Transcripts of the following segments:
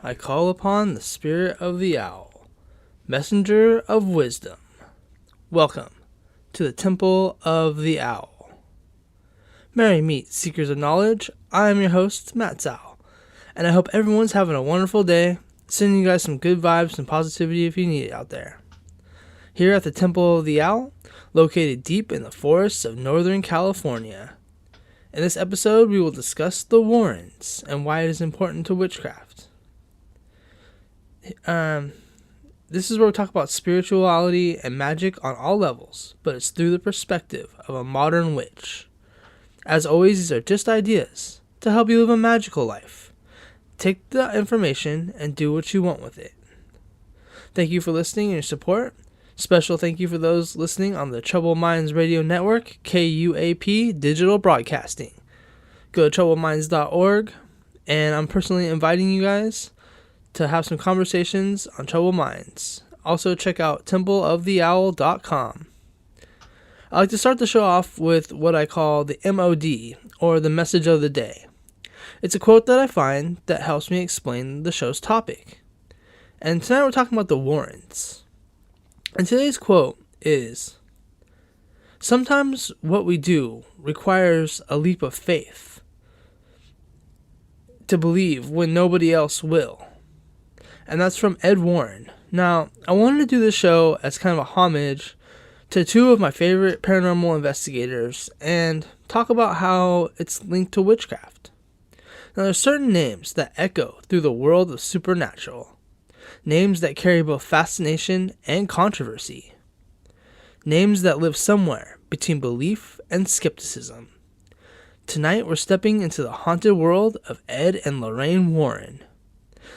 I call upon the spirit of the owl, messenger of wisdom. Welcome to the Temple of the Owl. Merry meet, seekers of knowledge. I am your host, Matt Zhao, and I hope everyone's having a wonderful day, sending you guys some good vibes and positivity if you need it out there. Here at the Temple of the Owl, located deep in the forests of Northern California. In this episode, we will discuss the Warrens and why it is important to witchcraft. This is where we talk about spirituality and magic on all levels, but it's through the perspective of a modern witch. As always, these are just ideas to help you live a magical life. Take the information and do what you want with it. Thank you for listening and your support. Special thank you for those listening on the Troubled Minds Radio Network, KUAP Digital Broadcasting. Go to troubledminds.org, and I'm personally inviting you guys to have some conversations on Troubled Minds. Also check out templeoftheowl.com. I like to start the show off with what I call the MOD, or the message of the day. It's a quote that I find that helps me explain the show's topic. And tonight we're talking about the Warrens. And today's quote is, "Sometimes what we do requires a leap of faith to believe when nobody else will." And that's from Ed Warren. Now, I wanted to do this show as kind of a homage to two of my favorite paranormal investigators and talk about how it's linked to witchcraft. Now, there's certain names that echo through the world of supernatural. Names that carry both fascination and controversy. Names that live somewhere between belief and skepticism. Tonight, we're stepping into the haunted world of Ed and Lorraine Warren.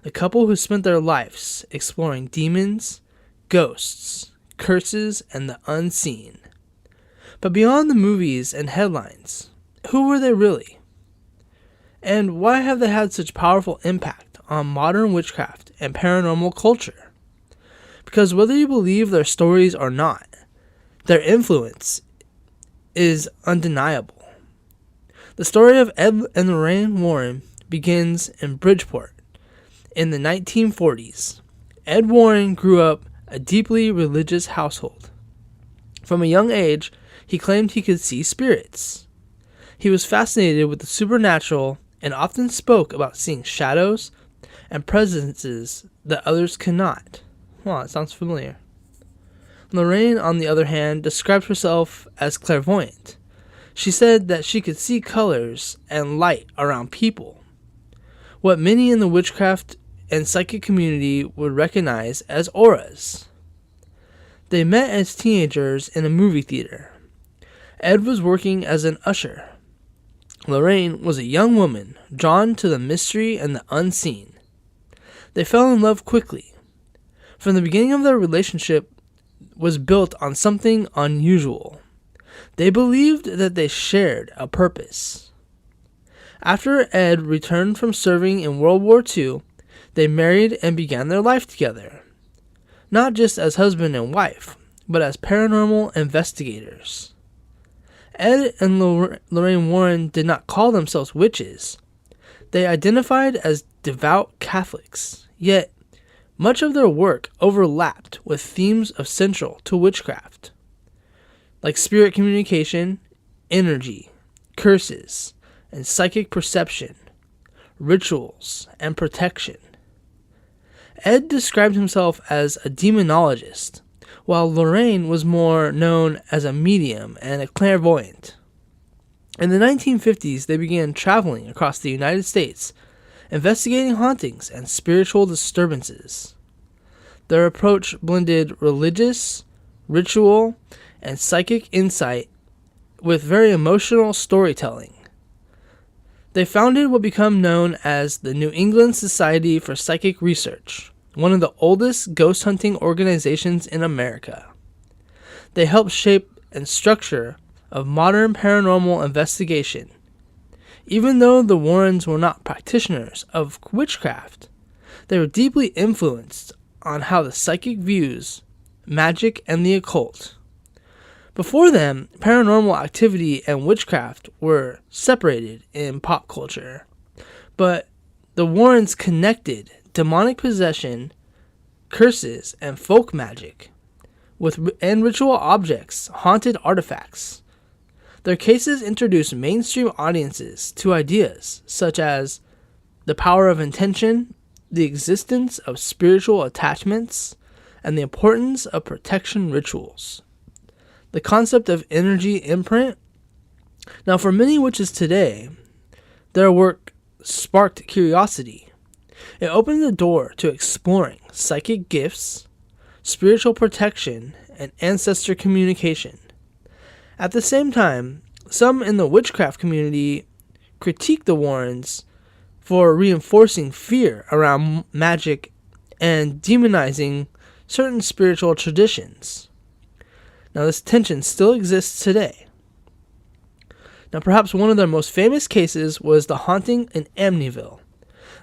The couple who spent their lives exploring demons, ghosts, curses, and the unseen. But beyond the movies and headlines, who were they really? And why have they had such powerful impact on modern witchcraft and paranormal culture? Because whether you believe their stories or not, their influence is undeniable. The story of Ed and Lorraine Warren begins in Bridgeport. In the 1940s, Ed Warren grew up a deeply religious household. From a young age, he claimed he could see spirits. He was fascinated with the supernatural and often spoke about seeing shadows and presences that others could not. Wow, that sounds familiar. Lorraine, on the other hand, described herself as clairvoyant. She said that she could see colors and light around people, what many in the witchcraft and psychic community would recognize as auras. They met as teenagers in a movie theater. Ed was working as an usher. Lorraine was a young woman drawn to the mystery and the unseen. They fell in love quickly. From the beginning of their relationship was built on something unusual. They believed that they shared a purpose. After Ed returned from serving in World War II, they married and began their life together. Not just as husband and wife, but as paranormal investigators. Ed and Lorraine Warren did not call themselves witches. They identified as devout Catholics, yet much of their work overlapped with themes of central to witchcraft, like spirit communication, energy, curses, and psychic perception, rituals, and protection. Ed described himself as a demonologist, while Lorraine was more known as a medium and a clairvoyant. In the 1950s, they began traveling across the United States, investigating hauntings and spiritual disturbances. Their approach blended religious, ritual, and psychic insight with very emotional storytelling. They founded what became known as the New England Society for Psychic Research, one of the oldest ghost hunting organizations in America. They helped shape and structure of modern paranormal investigation. Even though the Warrens were not practitioners of witchcraft, they were deeply influenced on how the psychic views magic and the occult. Before them, paranormal activity and witchcraft were separated in pop culture, but the Warrens connected demonic possession, curses, and folk magic, and ritual objects, haunted artifacts. Their cases introduce mainstream audiences to ideas such as the power of intention, the existence of spiritual attachments, and the importance of protection rituals. The concept of energy imprint. Now, for many witches today, their work sparked curiosity. It opened the door to exploring psychic gifts, spiritual protection, and ancestor communication. At the same time, some in the witchcraft community critiqued the Warrens for reinforcing fear around magic and demonizing certain spiritual traditions. Now, this tension still exists today. Now, perhaps one of their most famous cases was the haunting in Amityville.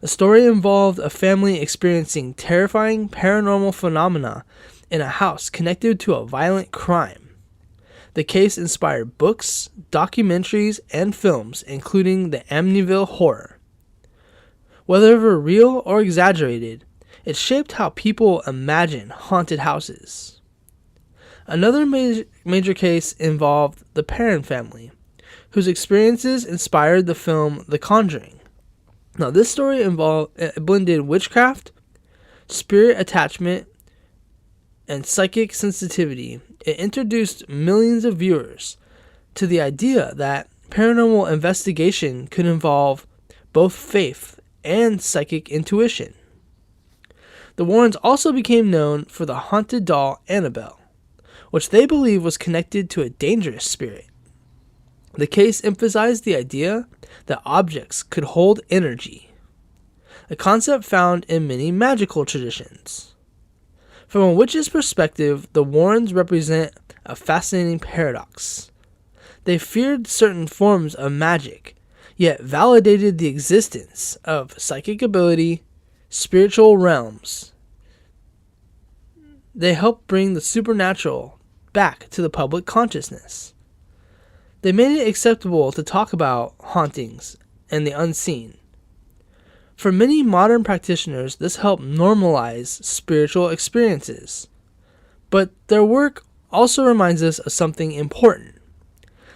The story involved a family experiencing terrifying paranormal phenomena in a house connected to a violent crime. The case inspired books, documentaries, and films, including the Amityville Horror. Whether real or exaggerated, it shaped how people imagine haunted houses. Another major case involved the Perron family, whose experiences inspired the film The Conjuring. Now, this story blended witchcraft, spirit attachment, and psychic sensitivity. It introduced millions of viewers to the idea that paranormal investigation could involve both faith and psychic intuition. The Warrens also became known for the haunted doll Annabelle, which they believe was connected to a dangerous spirit. The case emphasized the idea that objects could hold energy, a concept found in many magical traditions. From a witch's perspective, the Warrens represent a fascinating paradox. They feared certain forms of magic, yet validated the existence of psychic ability, spiritual realms. They helped bring the supernatural back to the public consciousness. They made it acceptable to talk about hauntings and the unseen. For many modern practitioners, this helped normalize spiritual experiences. But their work also reminds us of something important,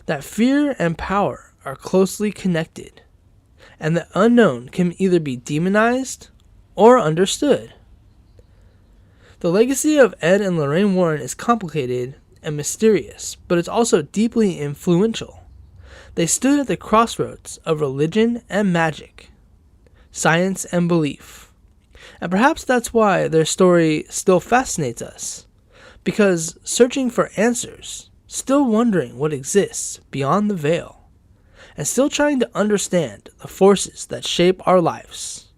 that fear and power are closely connected, and the unknown can either be demonized or understood. The legacy of Ed and Lorraine Warren is complicated and mysterious, but it's also deeply influential. They stood at the crossroads of religion and magic, science and belief. And perhaps that's why their story still fascinates us, because searching for answers, still wondering what exists beyond the veil, and still trying to understand the forces that shape our lives.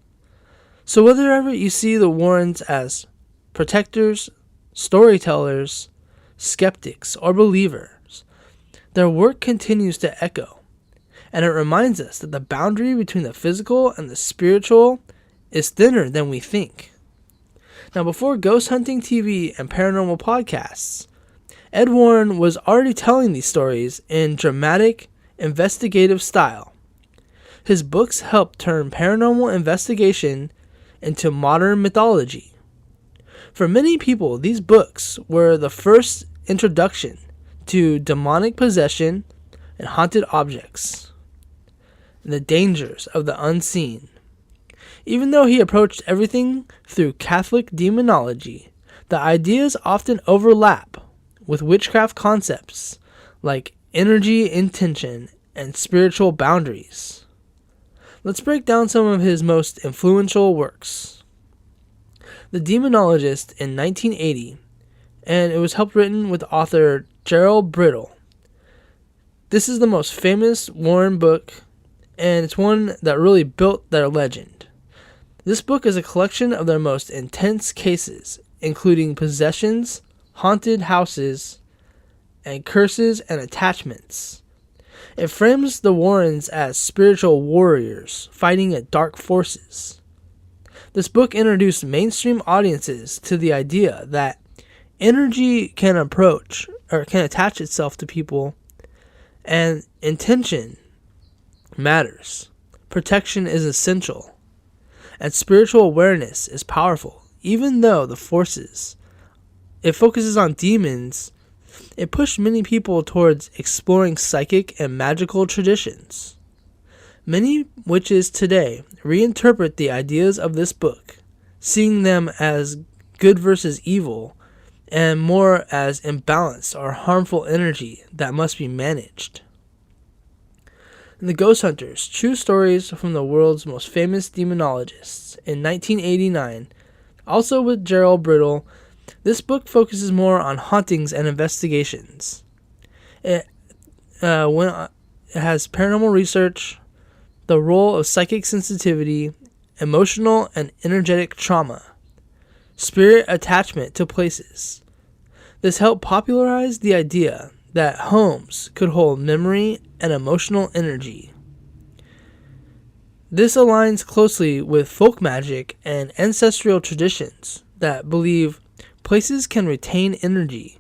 So whether ever you see the Warrens as protectors, storytellers, skeptics, or believers, their work continues to echo, and it reminds us that the boundary between the physical and the spiritual is thinner than we think. Now, before ghost hunting TV and paranormal podcasts, Ed Warren was already telling these stories in dramatic, investigative style. His books helped turn paranormal investigation into modern mythology. For many people, these books were the first introduction to demonic possession and haunted objects, and the dangers of the unseen. Even though he approached everything through Catholic demonology, the ideas often overlap with witchcraft concepts like energy intention and spiritual boundaries. Let's break down some of his most influential works. The Demonologists in 1980, and it was helped written with author Gerald Brittle. This is the most famous Warren book, and it's one that really built their legend. This book is a collection of their most intense cases, including possessions, haunted houses, and curses and attachments. It frames the Warrens as spiritual warriors fighting at dark forces. This book introduced mainstream audiences to the idea that energy can attach itself to people, and intention matters. Protection is essential. and spiritual awareness is powerful. Even though it focuses on demons, it pushed many people towards exploring psychic and magical traditions. Many witches today reinterpret the ideas of this book, seeing them as good versus evil, and more as imbalanced or harmful energy that must be managed. The Ghost Hunters, True Stories from the World's Most Famous Demonologists, in 1989, also with Gerald Brittle. This book focuses more on hauntings and investigations. It has paranormal research, the role of psychic sensitivity, emotional and energetic trauma, spirit attachment to places. This helped popularize the idea that homes could hold memory and emotional energy. This aligns closely with folk magic and ancestral traditions that believe places can retain energy,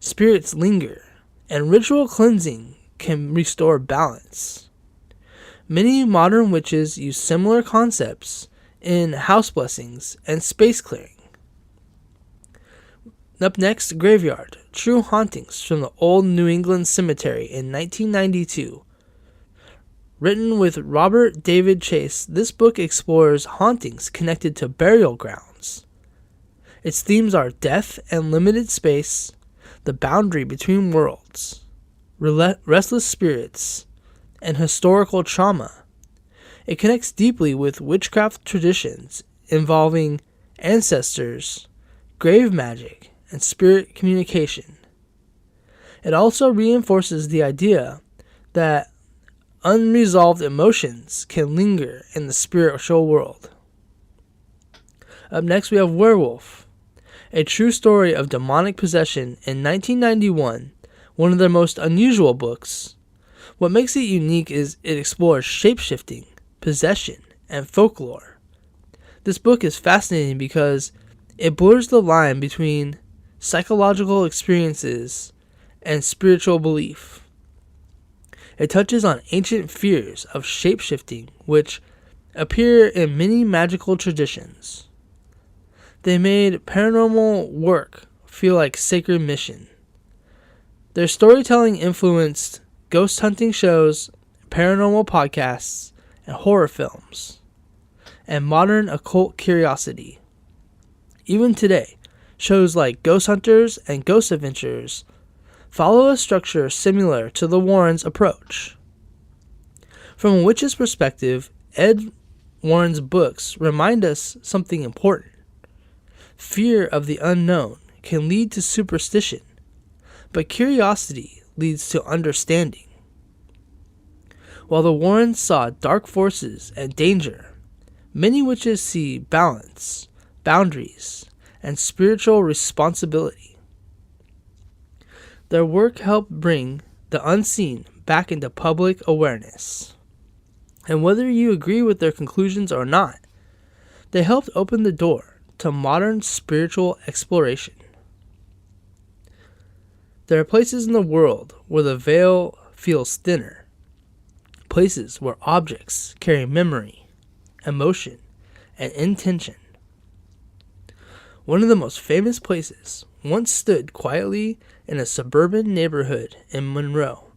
spirits linger, and ritual cleansing can restore balance. Many modern witches use similar concepts in house blessings and space clearing. Up next, Graveyard, True Hauntings from the Old New England Cemetery in 1992. Written with Robert David Chase, this book explores hauntings connected to burial grounds. Its themes are death and limited space, the boundary between worlds, restless spirits, and historical trauma. It connects deeply with witchcraft traditions involving ancestors, grave magic, and spirit communication. It also reinforces the idea that unresolved emotions can linger in the spiritual world. Up next, we have Werewolf, a true story of demonic possession in 1991, one of their most unusual books. What makes it unique is it explores shape-shifting, possession, and folklore. This book is fascinating because it blurs the line between psychological experiences and spiritual belief. It touches on ancient fears of shape-shifting, which appear in many magical traditions. They made paranormal work feel like sacred mission. Their storytelling influenced ghost hunting shows, paranormal podcasts, and horror films, and modern occult curiosity. Even today, shows like Ghost Hunters and Ghost Adventures follow a structure similar to the Warrens' approach. From a witch's perspective, Ed Warren's books remind us something important. Fear of the unknown can lead to superstition, but curiosity leads to understanding. While the Warrens saw dark forces and danger, many witches see balance, boundaries, and spiritual responsibility. Their work helped bring the unseen back into public awareness. And whether you agree with their conclusions or not, they helped open the door to modern spiritual exploration. There are places in the world where the veil feels thinner, places where objects carry memory, emotion, and intention. One of the most famous places once stood quietly in a suburban neighborhood in Monroe.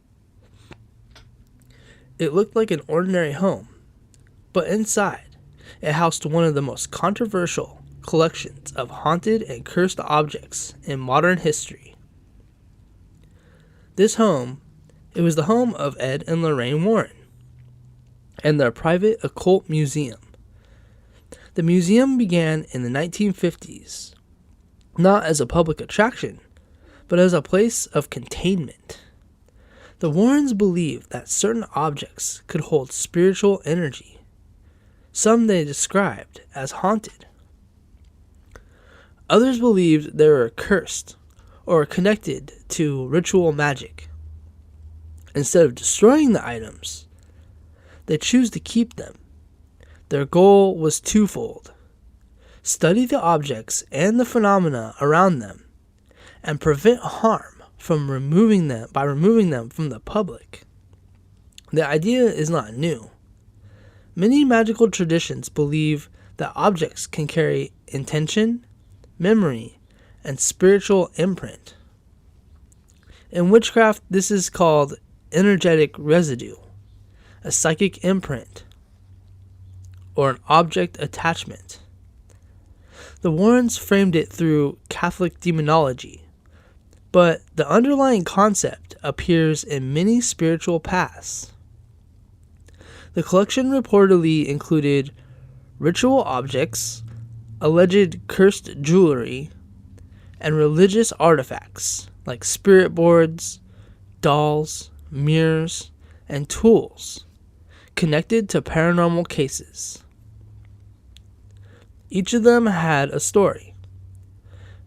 It looked like an ordinary home, but inside, it housed one of the most controversial collections of haunted and cursed objects in modern history. This home, it was the home of Ed and Lorraine Warren and their private occult museum. The museum began in the 1950s, not as a public attraction, but as a place of containment. The Warrens believed that certain objects could hold spiritual energy. Some they described as haunted. Others believed they were cursed or connected to ritual magic. Instead of destroying the items, they chose to keep them. Their goal was twofold: study the objects and the phenomena around them, and prevent harm from removing them from the public. The idea is not new. Many magical traditions believe that objects can carry intention, memory, and spiritual imprint. In witchcraft, this is called energetic residue, a psychic imprint, or an object attachment. The Warrens framed it through Catholic demonology, but the underlying concept appears in many spiritual paths. The collection reportedly included ritual objects, alleged cursed jewelry, and religious artifacts like spirit boards, dolls, mirrors, and tools connected to paranormal cases. Each of them had a story.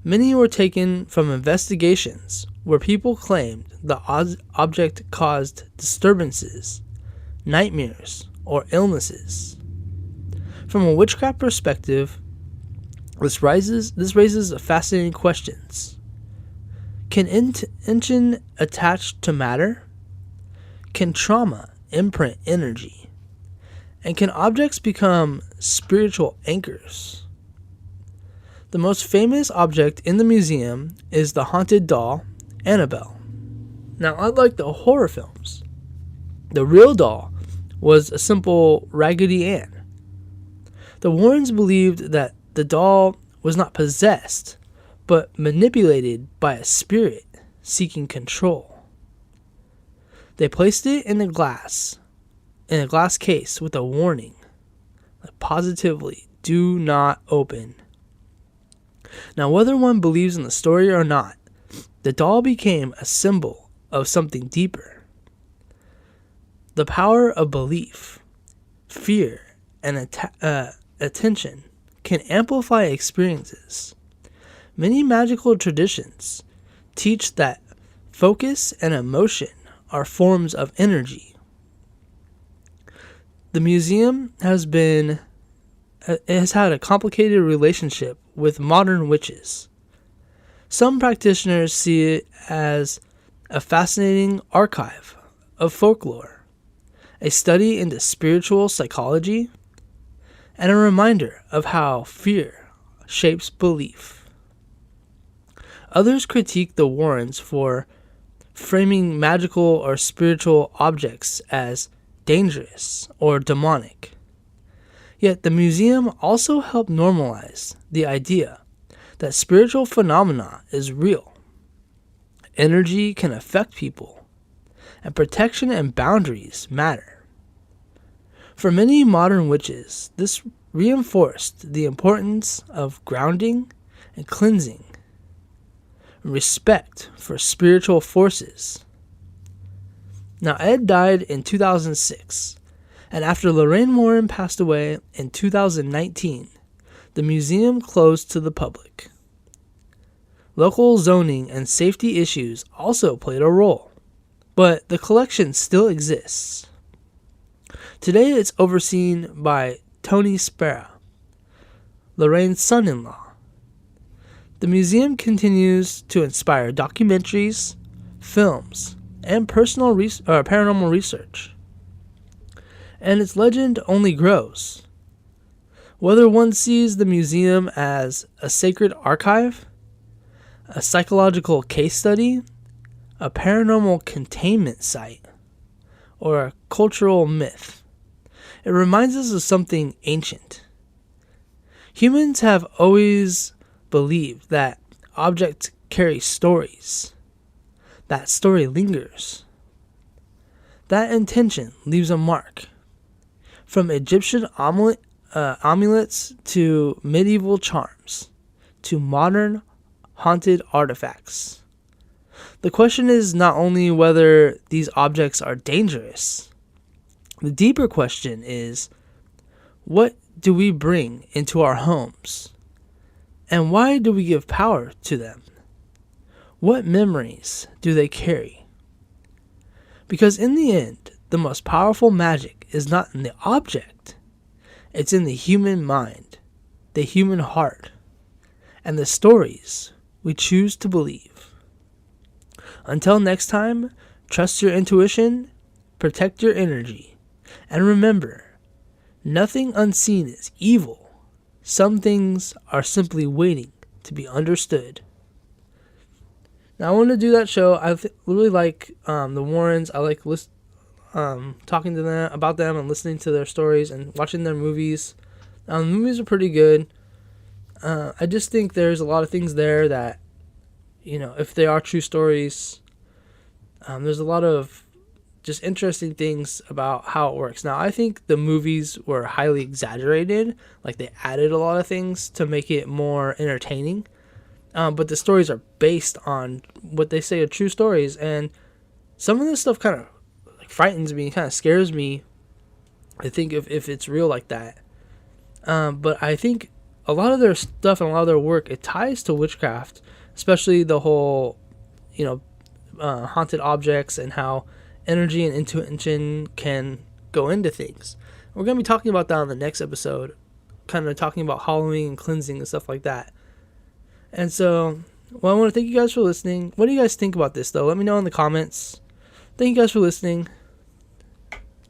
Many were taken from investigations where people claimed the object caused disturbances, nightmares, or illnesses. From a witchcraft perspective, this raises fascinating questions. Can intention attach to matter? Can trauma imprint energy? And can objects become spiritual anchors? The most famous object in the museum is the haunted doll, Annabelle. Now, unlike the horror films, the real doll was a simple Raggedy Ann. The Warrens believed that the doll was not possessed, but manipulated by a spirit seeking control. They placed it in a glass case with a warning, like positively, do not open. Now, whether one believes in the story or not, the doll became a symbol of something deeper. The power of belief, fear, and attention can amplify experiences. Many magical traditions teach that focus and emotion are forms of energy. The museum has had a complicated relationship with modern witches. Some practitioners see it as a fascinating archive of folklore, a study into spiritual psychology, and a reminder of how fear shapes belief. Others critique the Warrens for framing magical or spiritual objects as dangerous or demonic. Yet the museum also helped normalize the idea that spiritual phenomena is real. Energy can affect people, and protection and boundaries matter. For many modern witches, this reinforced the importance of grounding and cleansing, respect for spiritual forces. Now, Ed died in 2006, and after Lorraine Warren passed away in 2019, the museum closed to the public. Local zoning and safety issues also played a role, but the collection still exists. Today it's overseen by Tony Spera, Lorraine's son-in-law. The museum continues to inspire documentaries, films, and paranormal research. And its legend only grows. Whether one sees the museum as a sacred archive, a psychological case study, a paranormal containment site, or a cultural myth, it reminds us of something ancient. Humans have always believed that objects carry stories. That story lingers. That intention leaves a mark. From Egyptian amulets to medieval charms to modern haunted artifacts. The question is not only whether these objects are dangerous. The deeper question is, what do we bring into our homes? And why do we give power to them? What memories do they carry? Because in the end, the most powerful magic is not in the object. It's in the human mind, the human heart, and the stories we choose to believe. Until next time, trust your intuition, protect your energy, and remember, nothing unseen is evil, Some things are simply waiting to be understood. Now, I want to do that show. I really like the Warrens. I like talking to them about them and listening to their stories and watching their movies. The movies are pretty good. I just think there's a lot of things there that, if they are true stories, there's a lot of just interesting things about how it works. Now, I think the movies were highly exaggerated. Like, they added a lot of things to make it more entertaining. But the stories are based on what they say are true stories. And some of this stuff kind of frightens me, kind of scares me. I think if it's real like that. But I think a lot of their stuff and a lot of their work, it ties to witchcraft. Especially the whole, haunted objects and how energy and intuition can go into things. We're going to be talking about that on the next episode, kind of talking about Halloween and cleansing and stuff like that. And so, I want to thank you guys for listening. What do you guys think about this, though? Let me know in the comments. Thank you guys for listening.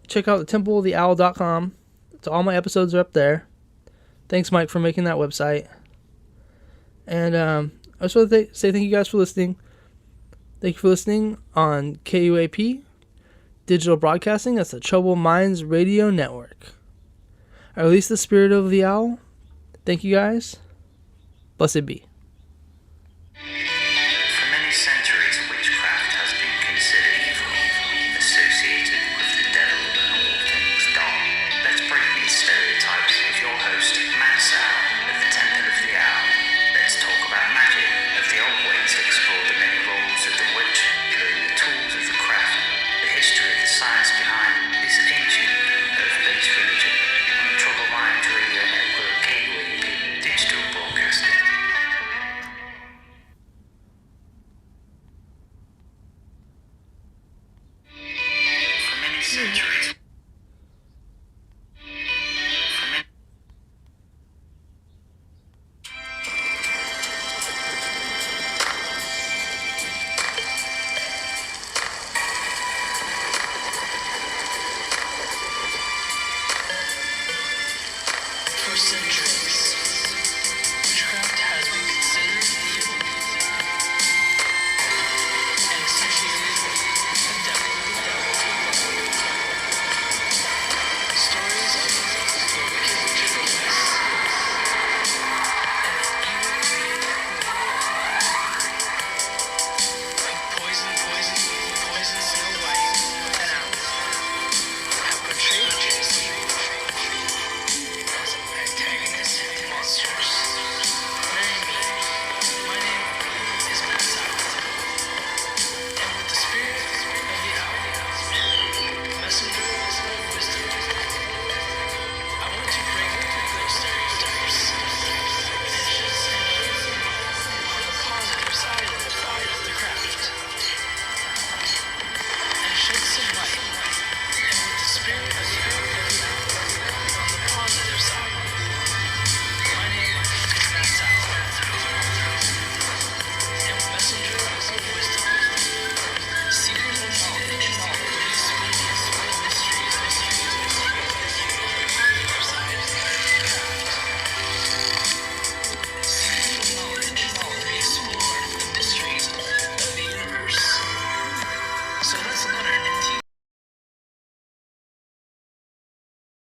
Check out templeoftheowl.com. All my episodes are up there. Thanks, Mike, for making that website. And I just want to say thank you guys for listening. Thank you for listening on KUAP Digital Broadcasting. That's the Troubled Minds Radio Network. I release the spirit of the owl. Thank you guys. Blessed be.